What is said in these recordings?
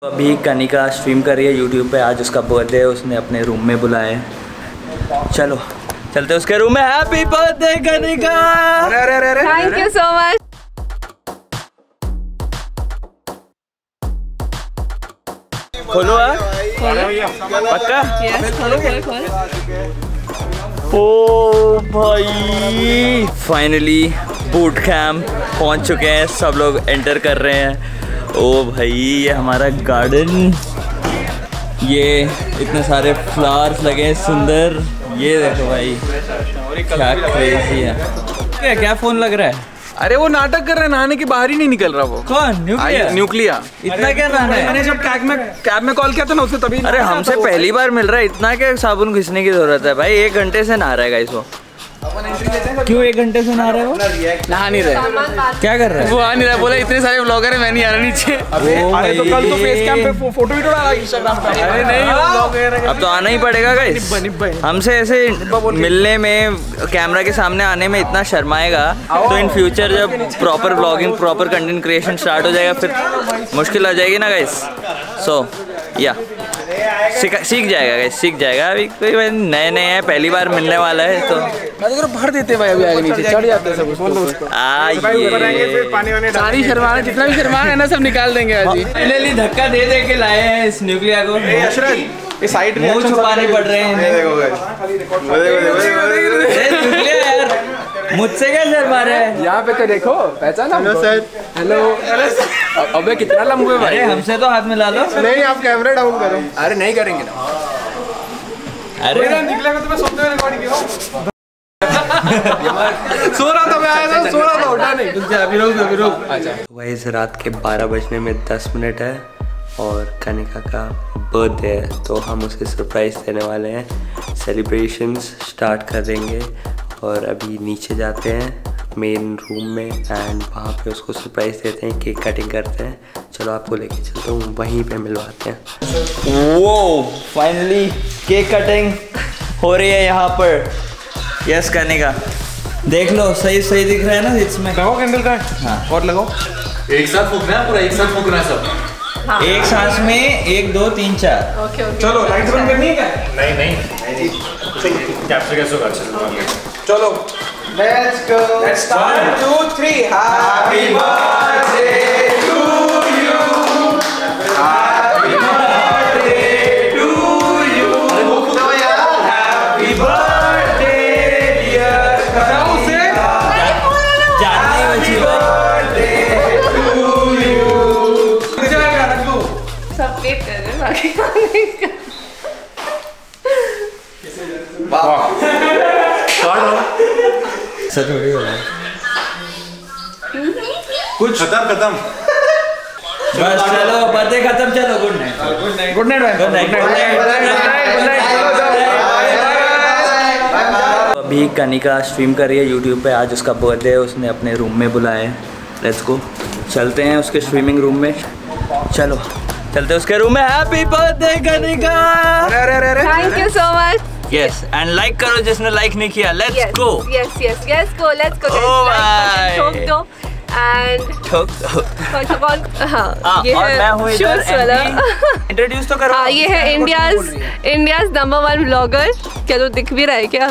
अभी कनिका स्ट्रीम कर रही है यूट्यूब पे। आज उसका बर्थडे है, उसने अपने रूम में बुलाया है। चलो चलते उसके रूम में। Happy birthday Kanika. Thank you so much. खोलो पक्का। ओ भाई फाइनली बूट कैंप पहुंच चुके हैं, सब लोग एंटर कर रहे हैं। ओ भाई ये हमारा गार्डन, ये इतने सारे फ्लावर्स लगे हैं सुंदर। ये देखो भाई क्या क्रेजी है। क्या फ़ोन लग रहा है? अरे वो नाटक कर रहे हैं, नहाने के बाहर ही नहीं निकल रहा वो। कौन? न्यूक्लिया। इतना क्या नहाना है? मैंने जब कैब में कॉल किया था ना उससे तभी। अरे हमसे पहली बार मिल रहा है, इतना क्या साबुन घिसने की जरूरत है भाई? 1 घंटे से नहा रहेगा इसको। क्यों 1 घंटे से नहा रहे हो? नहा नहीं रहे। क्या कर रहे हैं? वो आ नहीं रहा, बोला इतने सारे ब्लॉगर है मैं नहीं आ रहा नीचे। अरे तो कल तो फेस कैम पे फोटो वीडियो डाला इंस्टाग्राम पे। अरे नहीं अब तो आना ही पड़ेगा गाइस। हमसे ऐसे मिलने में, कैमरा के सामने आने में इतना शर्माएगा तो इन फ्यूचर जब proper blogging, proper content creation start हो जाएगा फिर मुश्किल हो जाएगी ना गाइस। सो या सीख जाएगा गाइस, सीख जाएगा। अभी कोई नए नए हैं, पहली बार मिलने वाला है तो भर देते भाई। अभी आगे नीचे चढ़ जाते हैं सब। सारी शर्मा, जितना भी शर्मा है ना सब निकाल देंगे आज ही। फाइनली धक्का दे दे के लाए हैं इस न्यूक्लिया को। ये साइड मुंह छुपाने पड़ रहे हैं। मुझसे क्या शर्मा रहे हैं? यहाँ पे तो देखो, पहचाना? Hello sir. हेलो। अबे कितना लंबे है भाई। अरे हमसे तो हाथ मिला लो। नहीं आप कैमरा डाउन करो। अरे नहीं करेंगे ना। अरे निकलेगा तो मैं सोते हुए रिकॉर्डिंग किया। सो रहा था, मैं आया था, सो रहा था, उठा नहीं। अभी रुक। अच्छा वही रात के 12 बजने में 10 मिनट है और कनिका का बर्थडे है तो हम उसे सरप्राइज़ देने वाले हैं। सेलिब्रेशंस स्टार्ट कर देंगे और अभी नीचे जाते हैं मेन रूम में एंड वहाँ पे उसको सरप्राइज़ देते हैं, केक कटिंग करते हैं। चलो आपको लेके चलता हूँ, वहीं पे मिलवाते हैं। वो फाइनली केक कटिंग हो रही है यहाँ पर। यस कनिका देख लो, सही सही दिख रहा है ना इसमें? लगाओ कैंडल का। हाँ और लगाओ। एक साथ फूकना है, पूरा एक साथ फूकना है सब। हाँ। एक सांस में 1 2 3 4। ओके। चलो लाइट बंद करनी है क्या? नहीं कैप्चर कैसे होगा? चलो let's go. Let's start 2 3। Happy birthday to you. Happy birthday to you. अरे वो फूको यार। Happy birthday dear Kanika. जानने ही बची बर्थडे टू यू। किधर आ गया तू? सब वेट कर रहे हैं बाकी। सच थोड़ी हो रहा है कुछ खत्म। बस चलो बर्थडे खत्म। चलो गुड नाइट। Good night. अभी कनिका स्ट्रीम कर रही है यूट्यूब पे। आज उसका बर्थडे है, उसने अपने रूम में बुलाया है। लेट्स गो चलते हैं उसके स्ट्रीमिंग रूम में। चलो चलते उसके रूम में। Happy birthday Kanika. Thank you so much. Yes and like करो जिसने लाइक नहीं किया। Let's go. Yes go. Let's go. ठोक दो एंड ठोक दो। हाँ ये और मैं हूँ है इधर शूज वाला। इंट्रोड्यूस तो करो। हाँ ये है इंडियाज नंबर 1 ब्लॉगर। क्या तो दिख भी रहा है क्या?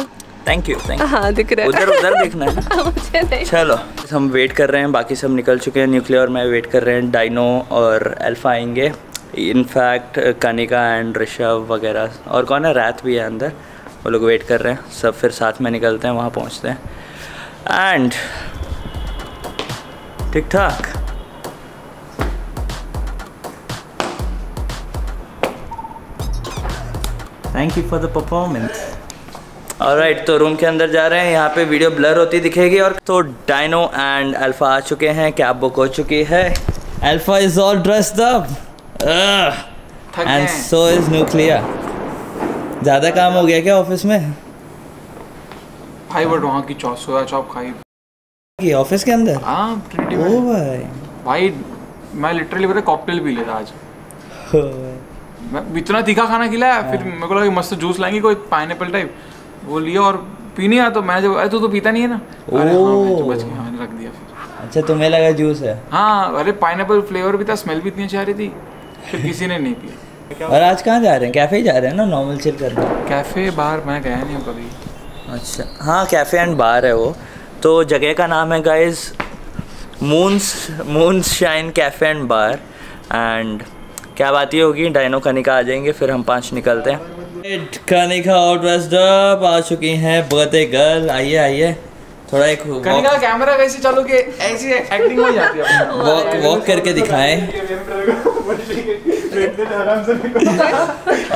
Thank you. हाँ दिख रहा है। उधर दिखना है। मुझे नहीं। चलो हम वेट कर रहे हैं, बाकी सब निकल चुके हैं। न्यूक्लियर और मैं वेट कर रहे हैं, डाइनो और अल्फा आएंगे। इनफैक्ट कनिका एंड ऋषभ वगैरह और कौन है, रात भी है अंदर। वो लोग वेट कर रहे हैं, सब फिर साथ में निकलते हैं, वहाँ पहुँचते हैं एंड ठीक ठाक। Thank you for the performance. Alright तो रूम के अंदर जा रहे हैं। यहाँ पे वीडियो ब्लर होती दिखेगी। और तो डाइनो एंड अल्फा आ चुके हैं, कैब बुक हो चुकी है। Alpha is all dressed up and so is Nuclea. ज़्यादा काम हो गया क्या ऑफिस में? भाई बट वहाँ की सोया चॉप खाई ऑफिस के अंदर। हाँ ओ भाई मैं लिटरली पता कॉकटेल पी लेता आज। मैं इतना तीखा खाना खिलाया। फिर मेरे को लगा मस्त जूस लाएंगे कोई पाइनएप्पल टाइप, वो लिया और पीनी है। तो मैं जब तू तो पीता नहीं है ना? अरे हाँ, तो बच गया, मैंने रख दिया फिर। अच्छा तुम्हें लगा जूस है? हाँ अरे पाइनएप्पल फ्लेवर भी था, स्मेल भी इतनी अच्छी आ रही थी। फिर किसी ने नहीं पिया। और आज कहाँ जा रहे हैं? कैफ़े जा रहे हैं ना, नॉर्मल चिल करने। कैफ़े बार मैं गया नहीं हूँ कभी। अच्छा हाँ, कैफ़े एंड बार है वो। तो जगह का नाम है guys moons shine cafe and bar. And क्या बात ये होगी, डायनो कनिका आ जाएंगे, फिर हम 5 निकलते हैं। कनिका और ड्रेस्ड अप आ चुकी हैं, बर्थडे गर्ल। आइए आइए, थोड़ा एक कनिका कैमरा कैसे चालू के ऐसी एक्टिंग हो जाती है। वॉक करके दिखाएं।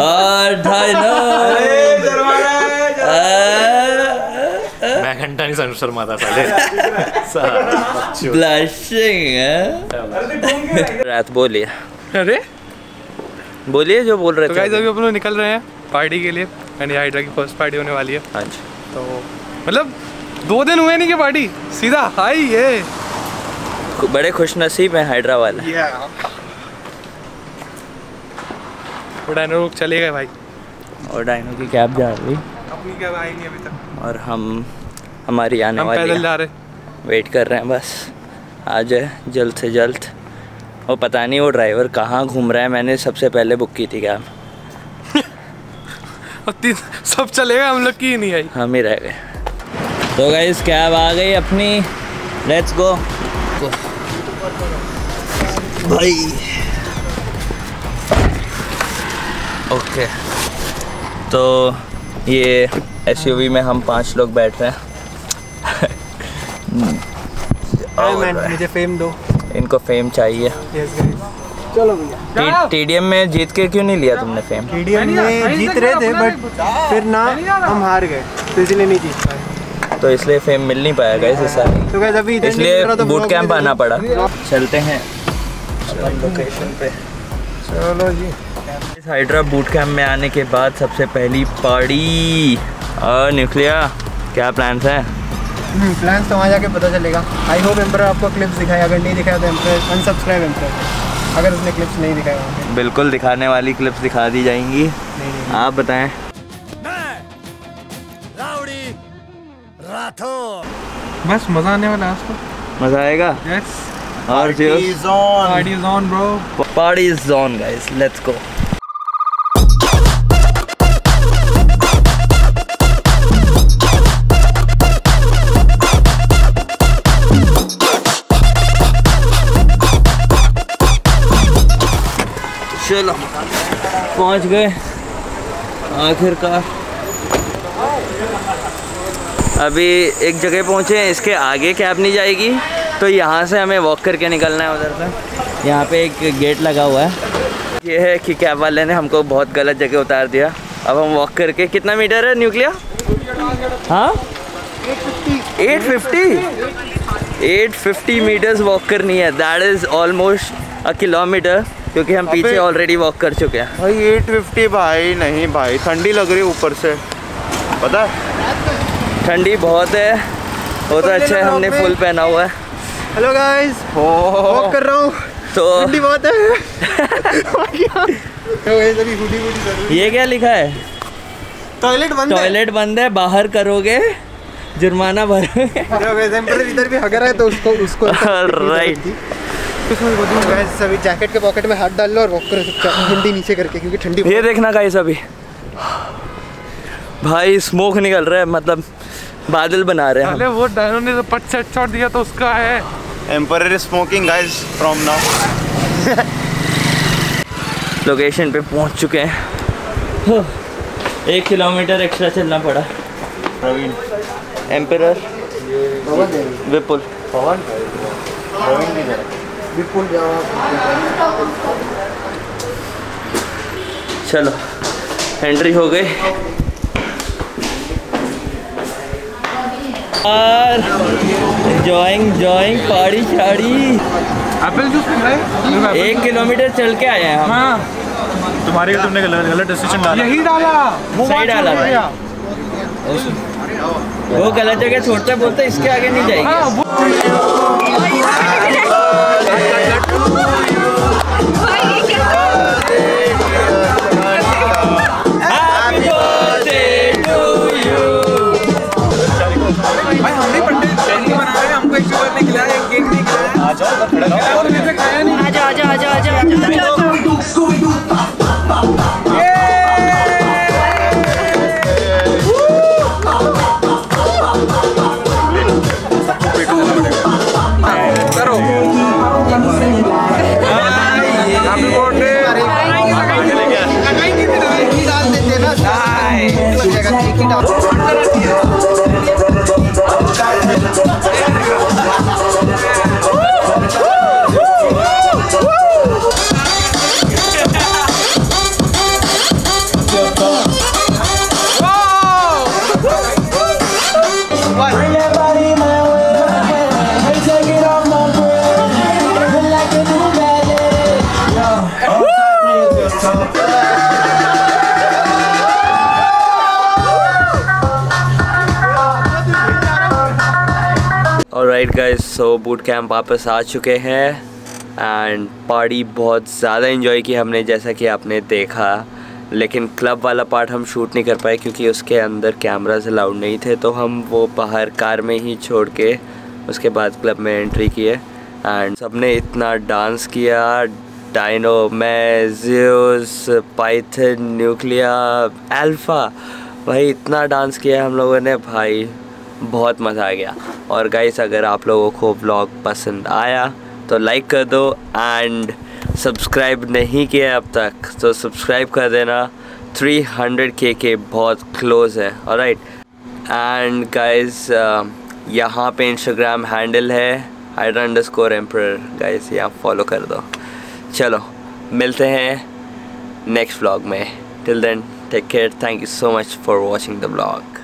और डायनो मैं घंटा नहीं शर्माता साले। ब्लशिंग रात बोलिए। अरे बोलिए जो बोल रहे थे। तो गाइस अभी अपन लोग निकल रहे हैं पार्टी के लिए। एंड हाइड्रा की फर्स्ट पार्टी होने वाली है। हाँ जी। तो मतलब 2 दिन हुए नहीं कि पार्टी सीधा हाई है। बड़े खुशनसीब हैं हाइड्रा वाले। वो डायनो चले गए भाई। और डायनो की कैब जा रही, अपनी कैब आई नहीं अभी तक। और हमारी आने हम वाली पैदल है। जा रहे। वेट कर रहे हैं बस आ जाए जल्द से जल्द। वो पता नहीं वो ड्राइवर कहाँ घूम रहा है। मैंने सबसे पहले बुक की थी कैब। और 3 सब चले गए, हम लोग की ही नहीं आई। हम ही रह गए। तो गाइस कैब आ गई अपनी, लेट्स गो भाई। ओके तो ये SUV में हम 5 लोग बैठ रहे हैं। और मुझे फेम दो। इनको फेम चाहिए। चलो भैया। TDM में जीत के क्यों नहीं लिया तुमने फेम? TDM में जीत रहे थे बट फिर ना हम हार गए, तो इसलिए नहीं जीत पाए। तो इसलिए फेम मिल नहीं पाया गाइस इस साल। तो गाइस अभी इसलिए बूट कैंप आना पड़ा। चलते हैं अपन लोकेशन पे। चलो जी। इस हाइड्रा बूट कैंप में आने के बाद सबसे पहली पार्टी। और न्यूक्लिया क्या प्लान्स हैं? प्लान्स तो वहाँ जाके पता चलेगा। आई होप एम्पर आपको क्लिप्स दिखाया, अगर नहीं दिखाया तो एम्पर अनसब्सक्राइब एम्पर, अगर उसने क्लिप्स नहीं दिखाया वहाँ पे। बिल्कुल दिखाने वाली क्लिप्स दिखा दी जाएंगी। नहीं। आप बताएं। बस मजा आने वाला है आज तो। मजा आएगा। यस और party is on bro. Party is on guys, let's go. चलो पहुंच गए आखिरकार। अभी एक जगह पहुंचे हैं, इसके आगे कैब नहीं जाएगी, तो यहाँ से हमें वॉक करके निकलना है उधर से। यहाँ पे एक गेट लगा हुआ है। ये है कि कैब वाले ने हमको बहुत गलत जगह उतार दिया। अब हम वॉक करके, कितना मीटर है न्यूक्लिया? हाँ 850 मीटर्स वॉक करनी है। That is almost a kilometre, क्योंकि हम पीछे ऑलरेडी वॉक कर चुके हैं। भाई 850 भाई नहीं भाई, ठंडी लग रही है ऊपर से, पता है ठंडी बहुत है। वो तो अच्छा है हमने फुल पहना हुआ है। हेलो गाइस, वॉक कर रहा हूँ तो ठंडी बहुत है। ये क्या लिखा है? टॉयलेट बंद है। टॉयलेट बंद है, बाहर करोगे जुर्माना भरोगे। इधर भी हग रहा है तो उसको राइट। सभी जैकेट के पॉकेट में हाथ डाल लो और वॉक करो चुपचाप, हिंदी नीचे करके, क्योंकि ठंडी। ये देखना गाइस, अभी भाई स्मोक निकल रहा है, मतलब बादल बना रहे हैं। अरे वो डायनो ने जो पट सेट शॉट दिया तो उसका है। Emperor is smoking guys from now. Location पे पहुंच चुके हैं। 1 किलोमीटर एक्स्ट्रा चलना पड़ा। प्रवीण, एम्परर, विपुल, चलो एंट्री हो गई। और जॉइंग पाड़ी शाड़ी। एप्पल जूस पी रहा है। 1 किलोमीटर चल के आए हैं हम। हाँ तुम्हारे तुमने गलत डिसीजन डाला। यही डाला, सही डाला था। वो गलत जगह छोड़ते बोलते इसके आगे नहीं जाएगी। भाई हमने पंडित जल्दी बना रहे हैं, हमको एक चीज नहीं खिलाया, एक केक नहीं खिलाया। आ जाओ, खड़ा हो। आजा आजा आजा आजा आजा। ऑलराइट गाइस, सो बूट कैंप वापस आ चुके हैं एंड पार्टी बहुत ज़्यादा एंजॉय की हमने, जैसा कि आपने देखा। लेकिन क्लब वाला पार्ट हम शूट नहीं कर पाए क्योंकि उसके अंदर कैमरास अलाउड नहीं थे, तो हम वो बाहर कार में ही छोड़ के उसके बाद क्लब में एंट्री किए। एंड सबने इतना डांस किया, डायनो, मैं, ज़्यूस, पाइथन, न्यूक्लिया, अल्फ़ा, भाई इतना डांस किया हम लोगों ने, भाई बहुत मज़ा आ गया। और गाइस, अगर आप लोगों को व्लॉग पसंद आया तो लाइक कर दो एंड सब्सक्राइब नहीं किया अब तक तो सब्सक्राइब कर देना। 300K के बहुत क्लोज है। ऑलराइट, एंड गाइस यहाँ पे इंस्टाग्राम हैंडल है _Emperor, गाइस यहाँ फॉलो कर दो। चलो मिलते हैं नेक्स्ट व्लॉग में। Till then take care, thank you so much for watching the vlog.